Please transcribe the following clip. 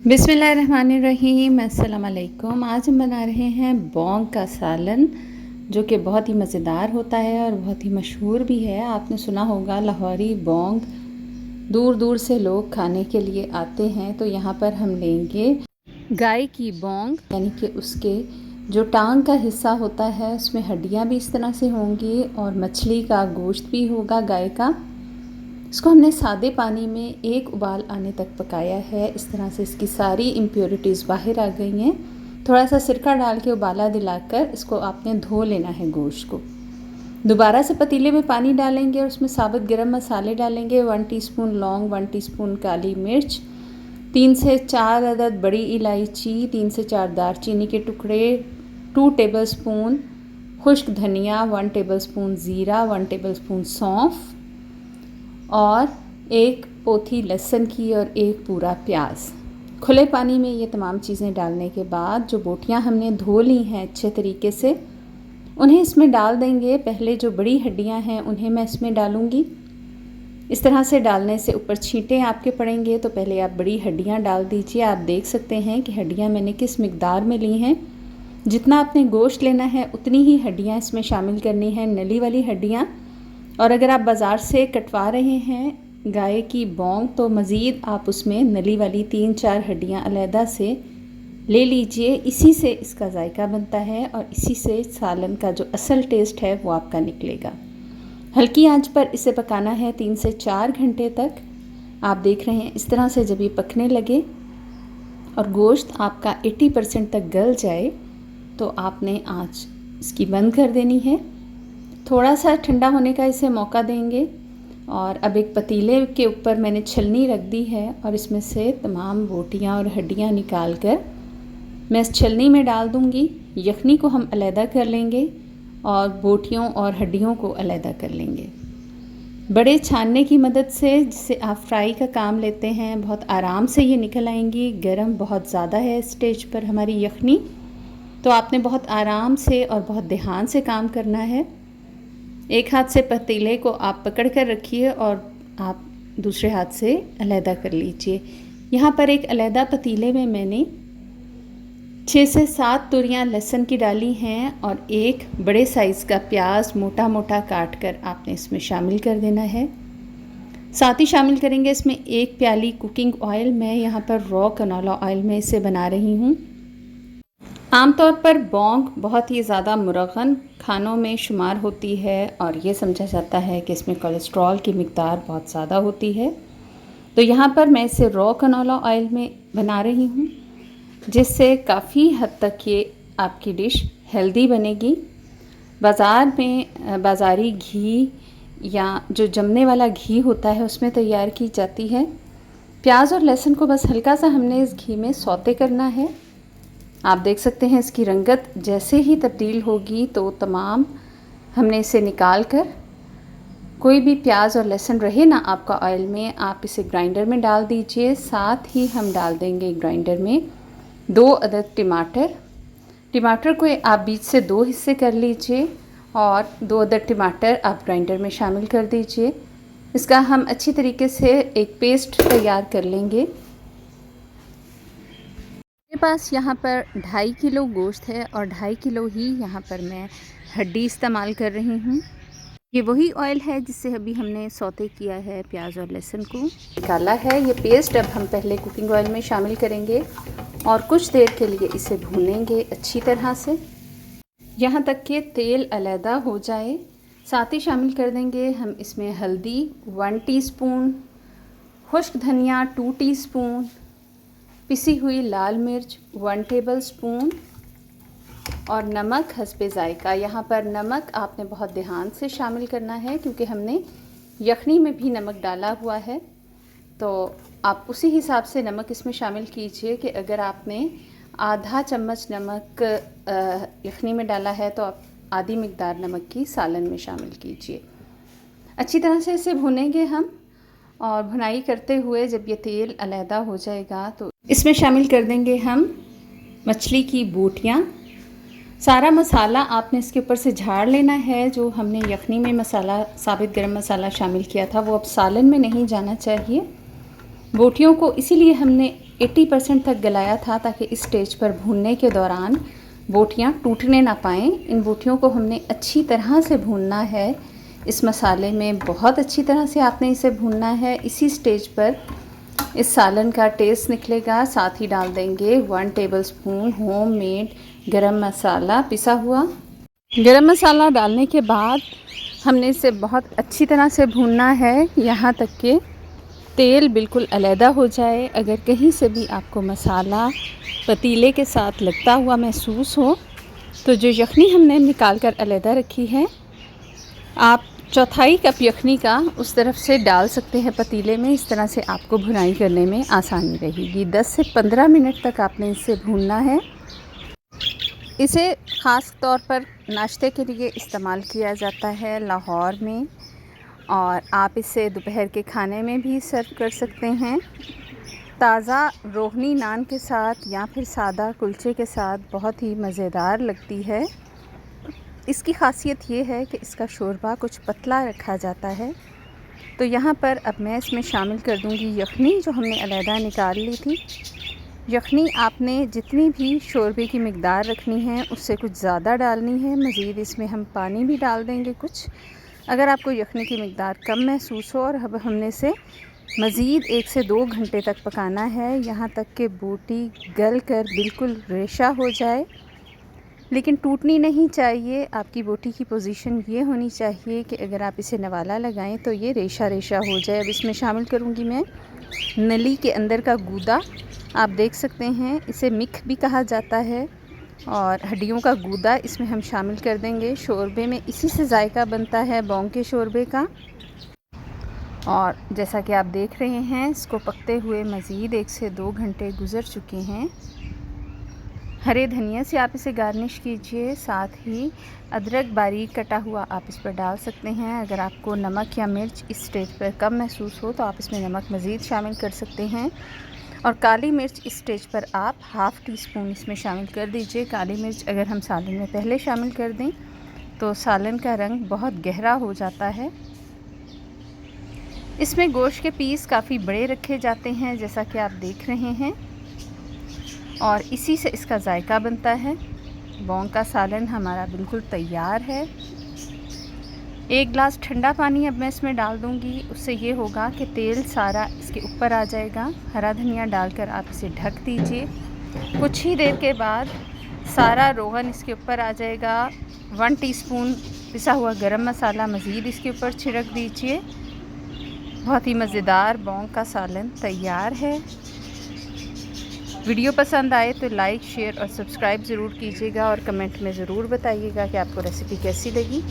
बिस्मिल्लाहिर्रहमानिर्रहीम, अस्सलाम वालेकुम। आज हम बना रहे हैं बौंग का सालन, जो कि बहुत ही मज़ेदार होता है और बहुत ही मशहूर भी है। आपने सुना होगा लाहौरी बौंग, दूर दूर से लोग खाने के लिए आते हैं। तो यहाँ पर हम लेंगे गाय की बौंग, यानी कि उसके जो टांग का हिस्सा होता है उसमें हड्डियाँ भी इस तरह से होंगी और मछली का गोश्त भी होगा गाय का। इसको हमने सादे पानी में एक उबाल आने तक पकाया है। इस तरह से इसकी सारी इम्प्योरिटीज़ बाहर आ गई हैं। थोड़ा सा सिरका डाल के उबाला दिलाकर इसको आपने धो लेना है गोश्त को। दोबारा से पतीले में पानी डालेंगे और उसमें साबुत गरम मसाले डालेंगे। 1 टीस्पून लौंग, 1 टीस्पून काली मिर्च, 3 से 4 अदद बड़ी इलायची, 3 से 4 दालचीनी के टुकड़े, 2 टेबलस्पून खुश्क धनिया, 1 टेबलस्पून ज़ीरा, 1 टेबलस्पून सौंफ और 1 पोथी लहसुन की और 1 पूरा प्याज। खुले पानी में ये तमाम चीज़ें डालने के बाद जो बोटियाँ हमने धो ली हैं अच्छे तरीके से, उन्हें इसमें डाल देंगे। पहले जो बड़ी हड्डियाँ हैं उन्हें मैं इसमें डालूँगी। इस तरह से डालने से ऊपर छींटे आपके पड़ेंगे, तो पहले आप बड़ी हड्डियाँ डाल दीजिए। आप देख सकते हैं कि हड्डियाँ मैंने किस मिकदार में ली हैं। जितना आपने गोश्त लेना है उतनी ही हड्डियाँ इसमें शामिल करनी है, नली वाली हड्डियाँ। और अगर आप बाज़ार से कटवा रहे हैं गाय की बौंग, तो मज़ीद आप उसमें नली वाली 3-4 हड्डियाँ अलहदा से ले लीजिए। इसी से इसका जायका बनता है और इसी से सालन का जो असल टेस्ट है वो आपका निकलेगा। हल्की आंच पर इसे पकाना है 3 से 4 घंटे तक। आप देख रहे हैं इस तरह से जब ये पकने लगे और गोश्त आपका 80% तक गल जाए तो आपने आंच इसकी बंद कर देनी है। थोड़ा सा ठंडा होने का इसे मौका देंगे। और अब एक पतीले के ऊपर मैंने छलनी रख दी है और इसमें से तमाम बोटियाँ और हड्डियाँ निकाल कर मैं इस छलनी में डाल दूँगी। यखनी को हम अलहदा कर लेंगे और बोटियों और हड्डियों को अलहदा कर लेंगे। बड़े छानने की मदद से, जिससे आप फ्राई का काम लेते हैं, बहुत आराम से ये निकल आएंगी। गरम बहुत ज़्यादा है इस स्टेज पर हमारी यखनी, तो आपने बहुत आराम से और बहुत ध्यान से काम करना है। एक हाथ से पतीले को आप पकड़ कर रखिए और आप दूसरे हाथ से अलहदा कर लीजिए। यहाँ पर एक अलहदा पतीले में मैंने 6 से 7 तुरियां लहसुन की डाली हैं और एक बड़े साइज़ का प्याज मोटा मोटा काट कर आपने इसमें शामिल कर देना है। साथ ही शामिल करेंगे इसमें 1 प्याली कुकिंग ऑयल। मैं यहाँ पर रॉ कनोला ऑयल में इसे बना रही हूँ। आमतौर पर बौंग बहुत ही ज़्यादा मुरगन खानों में शुमार होती है और ये समझा जाता है कि इसमें कोलेस्ट्रॉल की मिकदार बहुत ज़्यादा होती है। तो यहाँ पर मैं इसे रॉ कनोला ऑयल में बना रही हूँ, जिससे काफ़ी हद तक ये आपकी डिश हेल्दी बनेगी। बाज़ार में बाज़ारी घी या जो जमने वाला घी होता है उसमें तैयार की जाती है। प्याज और लहसुन को बस हल्का सा हमने इस घी में सौते करना है। आप देख सकते हैं इसकी रंगत जैसे ही तब्दील होगी तो तमाम हमने इसे निकाल कर, कोई भी प्याज और लहसुन रहे ना आपका ऑयल में, आप इसे ग्राइंडर में डाल दीजिए। साथ ही हम डाल देंगे ग्राइंडर में 2 अदद टमाटर। टमाटर को आप बीच से 2 हिस्से कर लीजिए और 2 अदद टमाटर आप ग्राइंडर में शामिल कर दीजिए। इसका हम अच्छी तरीके से एक पेस्ट तैयार कर लेंगे। मेरे पास यहाँ पर 2.5 किलो गोश्त है और 2.5 किलो ही यहाँ पर मैं हड्डी इस्तेमाल कर रही हूँ। ये वही ऑयल है जिससे अभी हमने सौते किया है प्याज और लहसुन को, निकाला है। ये पेस्ट अब हम पहले कुकिंग ऑयल में शामिल करेंगे और कुछ देर के लिए इसे भूनेंगे अच्छी तरह से, यहाँ तक कि तेल अलहदा हो जाए। साथ ही शामिल कर देंगे हम इसमें हल्दी 1 टीस्पून, खुश्क धनिया 2 टीस्पून, पिसी हुई लाल मिर्च 1 टेबलस्पून और नमक हस्बे ज़ायका। यहाँ पर नमक आपने बहुत ध्यान से शामिल करना है क्योंकि हमने यखनी में भी नमक डाला हुआ है, तो आप उसी हिसाब से नमक इसमें शामिल कीजिए कि अगर आपने आधा चम्मच नमक यखनी में डाला है तो आप आधी मिकदार नमक की सालन में शामिल कीजिए। अच्छी तरह से इसे भुनेंगे हम और भुनाई करते हुए जब ये तेल अलहदा हो जाएगा तो इसमें शामिल कर देंगे हम मछली की बोटियाँ। सारा मसाला आपने इसके ऊपर से झाड़ लेना है। जो हमने यखनी में मसाला, साबित गरम मसाला शामिल किया था वो अब सालन में नहीं जाना चाहिए। बोटियों को इसीलिए हमने 80% तक गलाया था, ताकि इस स्टेज पर भूनने के दौरान बोटियाँ टूटने ना पाएँ। इन बोटियों को हमने अच्छी तरह से भूनना है इस मसाले में, बहुत अच्छी तरह से आपने इसे भूनना है। इसी स्टेज पर इस सालन का टेस्ट निकलेगा। साथ ही डाल देंगे 1 टेबलस्पून होममेड गरम मसाला पिसा हुआ। गरम मसाला डालने के बाद हमने इसे बहुत अच्छी तरह से भूनना है, यहाँ तक कि तेल बिल्कुल अलहदा हो जाए। अगर कहीं से भी आपको मसाला पतीले के साथ लगता हुआ महसूस हो, तो जो यखनी हमने निकाल कर अलहदा रखी है, आप 1/4 कप यखनी का उस तरफ से डाल सकते हैं पतीले में। इस तरह से आपको भुनाई करने में आसानी रहेगी। 10 से 15 मिनट तक आपने इसे भूनना है। इसे ख़ास तौर पर नाश्ते के लिए इस्तेमाल किया जाता है लाहौर में, और आप इसे दोपहर के खाने में भी सर्व कर सकते हैं। ताज़ा रोहनी नान के साथ या फिर सादा कुलचे के साथ बहुत ही मज़ेदार लगती है। इसकी ख़ासियत ये है कि इसका शोरबा कुछ पतला रखा जाता है। तो यहाँ पर अब मैं इसमें शामिल कर दूँगी यखनी, जो हमने अलहदा निकाल ली थी। यखनी आपने जितनी भी शोरबे की मिक़दार रखनी है उससे कुछ ज़्यादा डालनी है। मज़ीद इसमें हम पानी भी डाल देंगे कुछ, अगर आपको यखनी की मिक़दार कम महसूस हो। और अब हमने इसे मज़ीद 1 से 2 घंटे तक पकाना है, यहाँ तक कि बोटी गल कर बिल्कुल रेशा हो जाए, लेकिन टूटनी नहीं चाहिए। आपकी बोटी की पोजीशन ये होनी चाहिए कि अगर आप इसे नवाला लगाएं तो ये रेशा रेशा हो जाए। अब इसमें शामिल करूँगी मैं नली के अंदर का गूदा। आप देख सकते हैं, इसे मिख भी कहा जाता है, और हड्डियों का गूदा इसमें हम शामिल कर देंगे। शोरबे में इसी से जायका बनता है बौंग के शोरबे का। और जैसा कि आप देख रहे हैं, इसको पकते हुए मज़ीद 1 से 2 घंटे गुज़र चुके हैं। हरे धनिया से आप इसे गार्निश कीजिए। साथ ही अदरक बारीक कटा हुआ आप इस पर डाल सकते हैं। अगर आपको नमक या मिर्च इस स्टेज पर कम महसूस हो तो आप इसमें नमक मज़ीद शामिल कर सकते हैं। और काली मिर्च इस स्टेज पर आप ½ टीस्पून इसमें शामिल कर दीजिए। काली मिर्च अगर हम सालन में पहले शामिल कर दें तो सालन का रंग बहुत गहरा हो जाता है। इसमें गोश्त के पीस काफ़ी बड़े रखे जाते हैं, जैसा कि आप देख रहे हैं, और इसी से इसका जायका बनता है। बौंग का सालन हमारा बिल्कुल तैयार है। 1 गिलास ठंडा पानी अब मैं इसमें डाल दूंगी। उससे ये होगा कि तेल सारा इसके ऊपर आ जाएगा। हरा धनिया डालकर आप इसे ढक दीजिए। कुछ ही देर के बाद सारा रोगन इसके ऊपर आ जाएगा। 1 टीस्पून पिसा हुआ गरम मसाला मज़ीद इसके ऊपर छिड़क दीजिए। बहुत ही मज़ेदार बौंग का सालन तैयार है। वीडियो पसंद आए तो लाइक, शेयर और सब्सक्राइब ज़रूर कीजिएगा, और कमेंट में ज़रूर बताइएगा कि आपको रेसिपी कैसी लगी।